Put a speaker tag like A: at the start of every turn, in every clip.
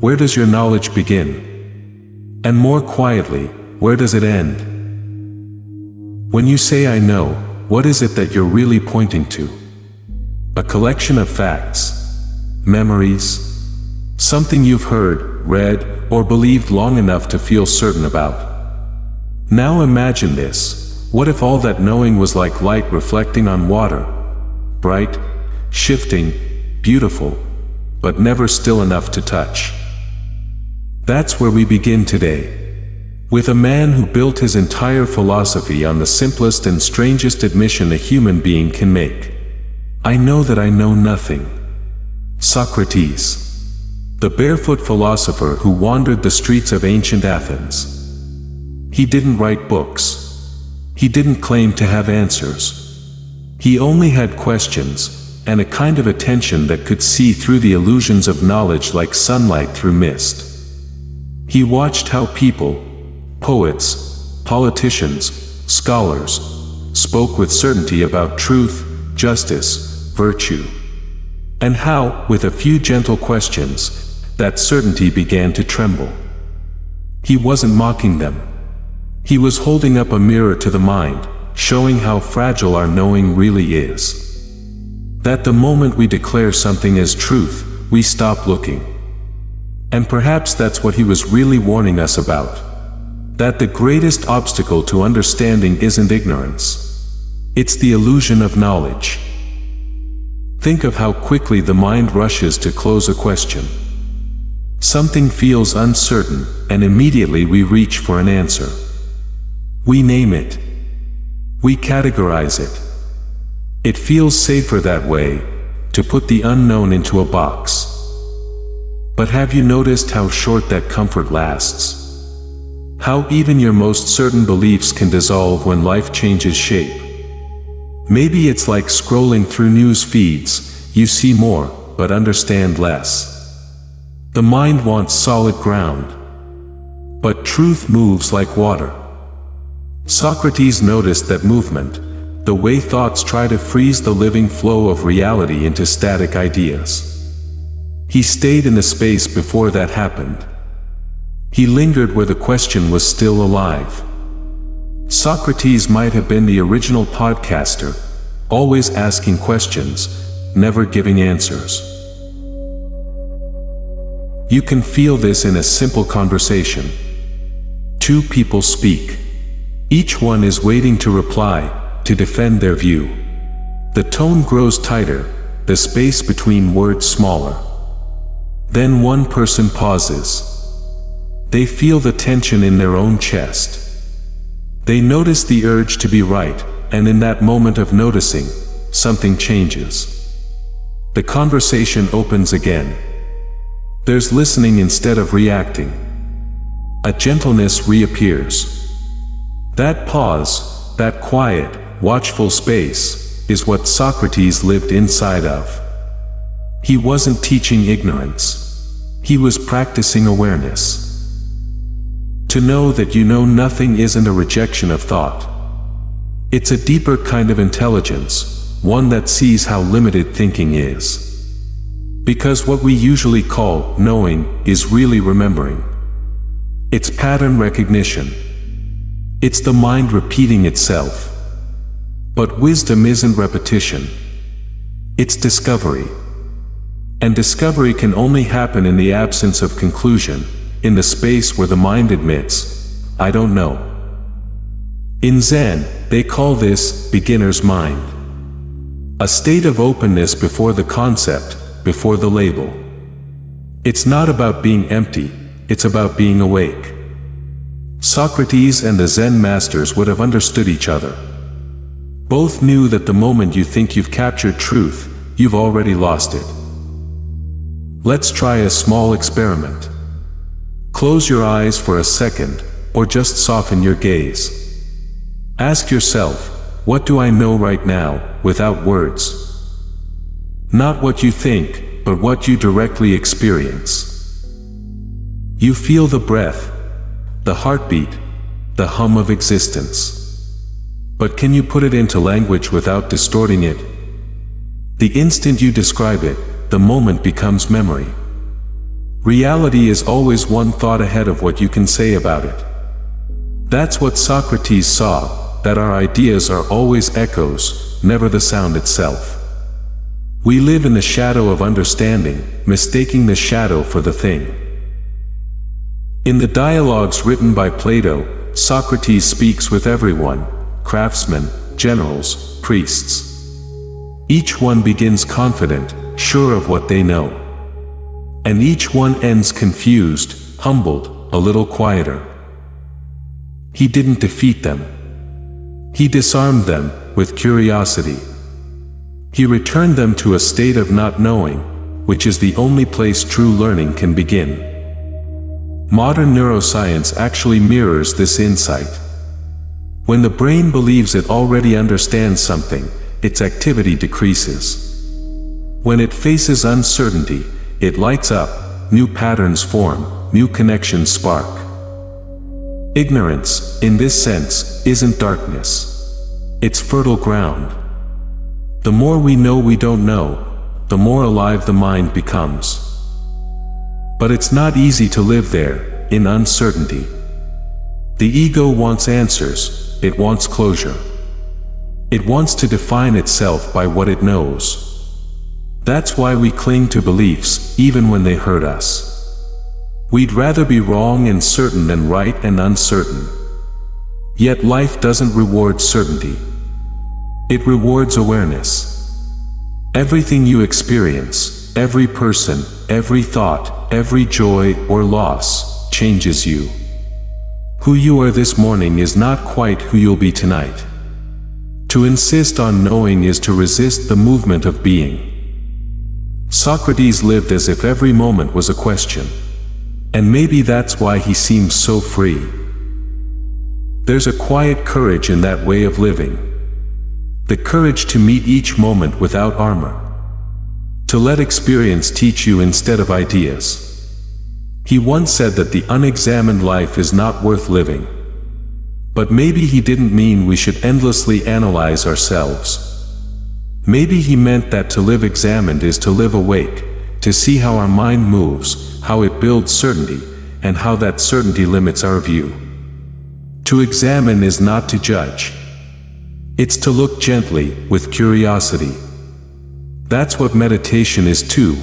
A: where does your knowledge begin? And more quietly, where does it end? When you say I know, what is it that you're really pointing to? A collection of facts, memories, something you've heard, read, or believed long enough to feel certain about. Now imagine this. What if all that knowing was like light reflecting on water? Bright, shifting, beautiful, but never still enough to touch. That's where we begin today. With a man who built his entire philosophy on the simplest and strangest admission a human being can make. I know that I know nothing. Socrates, the barefoot philosopher who wandered the streets of ancient Athens. He didn't write books. He didn't claim to have answers. He only had questions, and a kind of attention that could see through the illusions of knowledge like sunlight through mist. He watched how people, poets, politicians, scholars, spoke with certainty about truth, justice, virtue. And how, with a few gentle questions, that certainty began to tremble. He wasn't mocking them. He was holding up a mirror to the mind, showing how fragile our knowing really is. That the moment we declare something as truth, we stop looking. And perhaps that's what he was really warning us about. That the greatest obstacle to understanding isn't ignorance. It's the illusion of knowledge. Think of how quickly the mind rushes to close a question. Something feels uncertain, and immediately we reach for an answer. We name it. We categorize it. It feels safer that way, to put the unknown into a box. But have you noticed how short that comfort lasts? How even your most certain beliefs can dissolve when life changes shape. Maybe it's like scrolling through news feeds, you see more, but understand less. The mind wants solid ground. But truth moves like water. Socrates noticed that movement, the way thoughts try to freeze the living flow of reality into static ideas. He stayed in the space before that happened. He lingered where the question was still alive. Socrates might have been the original podcaster, always asking questions, never giving answers. You can feel this in a simple conversation. Two people speak. Each one is waiting to reply, to defend their view. The tone grows tighter, the space between words smaller. Then one person pauses. They feel the tension in their own chest. They notice the urge to be right, and in that moment of noticing, something changes. The conversation opens again. There's listening instead of reacting. A gentleness reappears. That pause, that quiet, watchful space, is what Socrates lived inside of. He wasn't teaching ignorance. He was practicing awareness. To know that you know nothing isn't a rejection of thought. It's a deeper kind of intelligence, one that sees how limited thinking is. Because what we usually call knowing is really remembering. It's pattern recognition. It's the mind repeating itself. But wisdom isn't repetition. It's discovery. And discovery can only happen in the absence of conclusion, in the space where the mind admits, I don't know. In Zen, they call this beginner's mind. A state of openness before the concept, before the label. It's not about being empty, it's about being awake. Socrates and the Zen masters would have understood each other. Both knew that the moment you think you've captured truth, you've already lost it. Let's try a small experiment. Close your eyes for a second, or just soften your gaze. Ask yourself, what do I know right now, without words? Not what you think, but what you directly experience. You feel the breath, the heartbeat, the hum of existence. But can you put it into language without distorting it? The instant you describe it, the moment becomes memory. Reality is always one thought ahead of what you can say about it. That's what Socrates saw, that our ideas are always echoes, never the sound itself. We live in the shadow of understanding, mistaking the shadow for the thing. In the dialogues written by Plato, Socrates speaks with everyone, craftsmen, generals, priests. Each one begins confident, sure of what they know. And each one ends confused, humbled, a little quieter. He didn't defeat them. He disarmed them with curiosity. He returned them to a state of not knowing, which is the only place true learning can begin. Modern neuroscience actually mirrors this insight. When the brain believes it already understands something, its activity decreases. When it faces uncertainty, it lights up, new patterns form, new connections spark. Ignorance, in this sense, isn't darkness. It's fertile ground. The more we know we don't know, the more alive the mind becomes. But it's not easy to live there, in uncertainty. The ego wants answers, it wants closure. It wants to define itself by what it knows. That's why we cling to beliefs, even when they hurt us. We'd rather be wrong and certain than right and uncertain. Yet life doesn't reward certainty. It rewards awareness. Everything you experience, every person, every thought, every joy or loss, changes you. Who you are this morning is not quite who you'll be tonight. To insist on knowing is to resist the movement of being. Socrates lived as if every moment was a question. And maybe that's why he seems so free. There's a quiet courage in that way of living. The courage to meet each moment without armor. To let experience teach you instead of ideas. He once said that the unexamined life is not worth living. But maybe he didn't mean we should endlessly analyze ourselves. Maybe he meant that to live examined is to live awake, to see how our mind moves, how it builds certainty, and how that certainty limits our view. To examine is not to judge. It's to look gently, with curiosity. That's what meditation is too.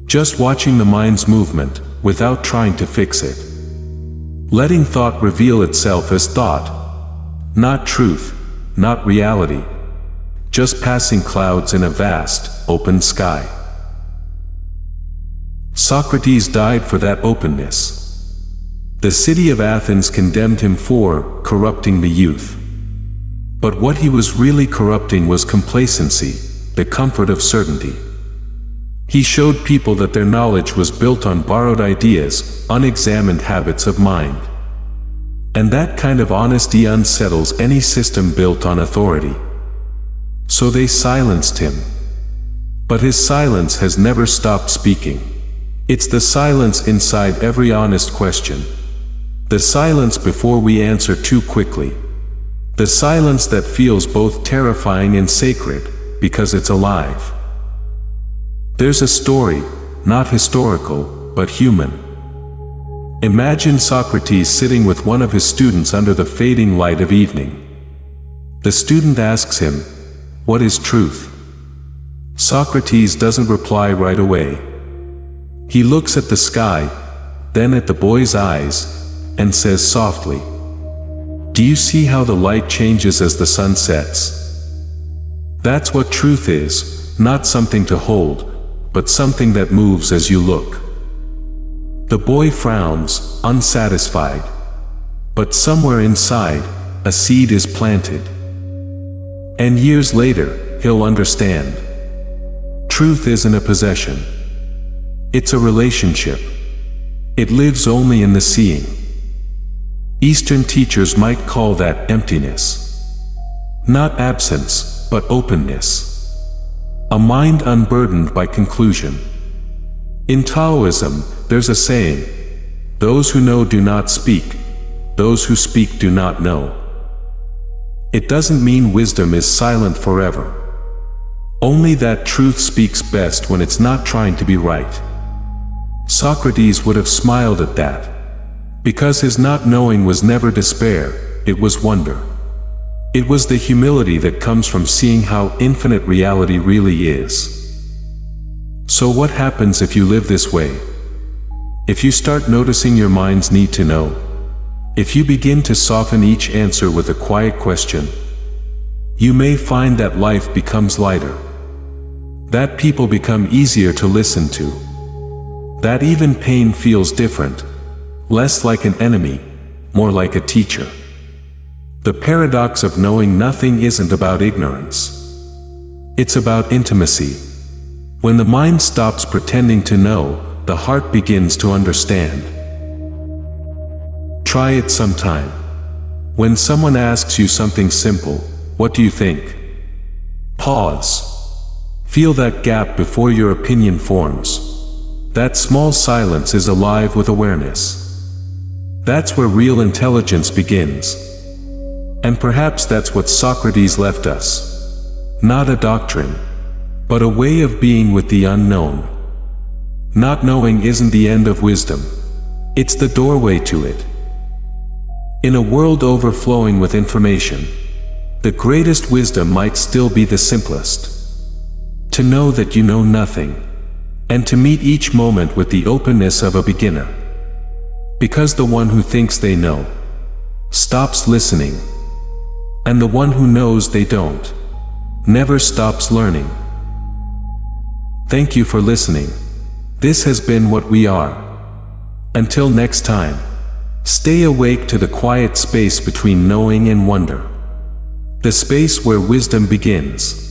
A: Just watching the mind's movement, without trying to fix it. Letting thought reveal itself as thought. Not truth, not reality. Just passing clouds in a vast, open sky. Socrates died for that openness. The city of Athens condemned him for corrupting the youth. But what he was really corrupting was complacency, the comfort of certainty. He showed people that their knowledge was built on borrowed ideas, unexamined habits of mind. And that kind of honesty unsettles any system built on authority. So they silenced him. But his silence has never stopped speaking. It's the silence inside every honest question. The silence before we answer too quickly. The silence that feels both terrifying and sacred, because it's alive. There's a story, not historical, but human. Imagine Socrates sitting with one of his students under the fading light of evening. The student asks him, "What is truth?" Socrates doesn't reply right away. He looks at the sky, then at the boy's eyes, and says softly, "Do you see how the light changes as the sun sets? That's what truth is, not something to hold, but something that moves as you look." The boy frowns, unsatisfied. But somewhere inside, a seed is planted. And years later, he'll understand. Truth isn't a possession. It's a relationship. It lives only in the seeing. Eastern teachers might call that emptiness. Not absence, but openness. A mind unburdened by conclusion. In Taoism, there's a saying, "Those who know do not speak, those who speak do not know." It doesn't mean wisdom is silent forever. Only that truth speaks best when it's not trying to be right. Socrates would have smiled at that. Because his not knowing was never despair, it was wonder. It was the humility that comes from seeing how infinite reality really is. So what happens if you live this way? If you start noticing your mind's need to know, if you begin to soften each answer with a quiet question, you may find that life becomes lighter. That people become easier to listen to. That even pain feels different, less like an enemy, more like a teacher. The paradox of knowing nothing isn't about ignorance. It's about intimacy. When the mind stops pretending to know, the heart begins to understand. Try it sometime. When someone asks you something simple, what do you think? Pause. Feel that gap before your opinion forms. That small silence is alive with awareness. That's where real intelligence begins. And perhaps that's what Socrates left us. Not a doctrine, but a way of being with the unknown. Not knowing isn't the end of wisdom. It's the doorway to it. In a world overflowing with information, the greatest wisdom might still be the simplest. To know that you know nothing, and to meet each moment with the openness of a beginner. Because the one who thinks they know stops listening, and the one who knows they don't never stops learning. Thank you for listening. This has been What We Are. Until next time, stay awake to the quiet space between knowing and wonder. The space where wisdom begins.